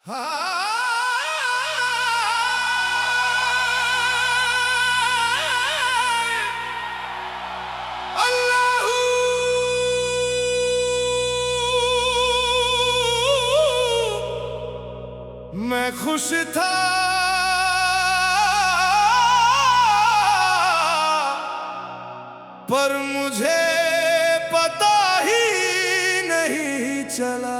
मैं खुश था पर मुझे पता ही नहीं चला।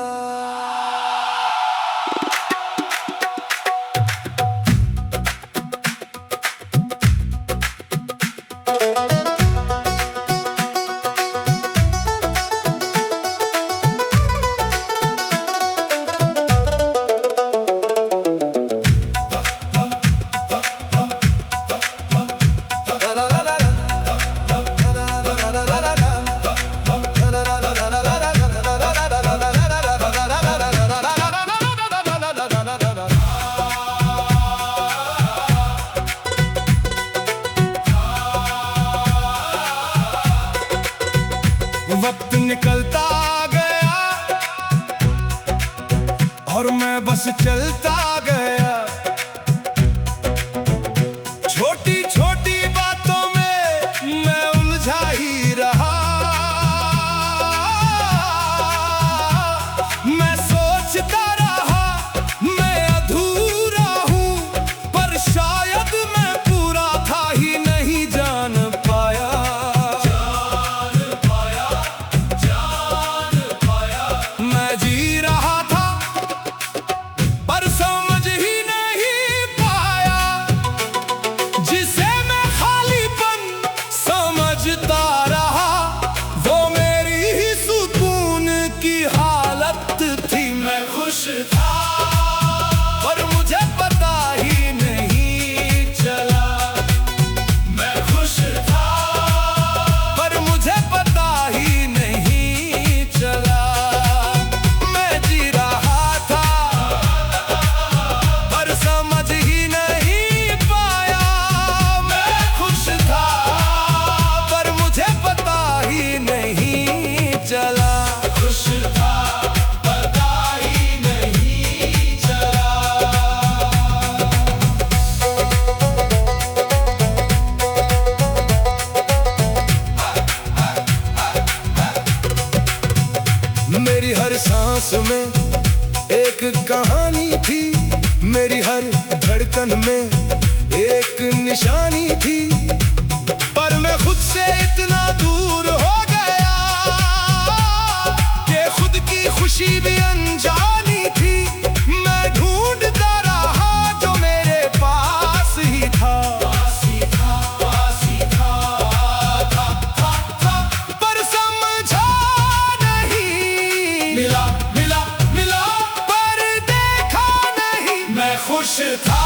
वक्त निकलता गया और मैं बस चलता गया। छोटी छोटी बातों में मैं उलझा ही रहा। मैं सोचता रहा मैं अधूरा हूँ, पर शायद मैं पूरा था ही नहीं जान पाया। मैं जी रहा था पर समझ ही नहीं पाया, जिसे मैं खालीपन समझता रहा वो मेरी ही सुकून की हालत थी। मैं खुश था पर मुझे पता ही नहीं चला। मैं खुश था पर मुझे पता ही नहीं चला। समझ ही नहीं पाया। मैं खुश था पर मुझे पता ही नहीं चला। खुश था पता ही नहीं चला। मेरी हर सांस में एक कहानी थी, मेरी हर धड़कन में एक निशानी थी। पर मैं खुद से इतना दूर हो गया कि खुद की खुशी भी अनजानी थी। मैं ढूंढता रहा जो मेरे पास ही था। पर समझा नहीं, मिला पर देखा नहीं। मैं खुश था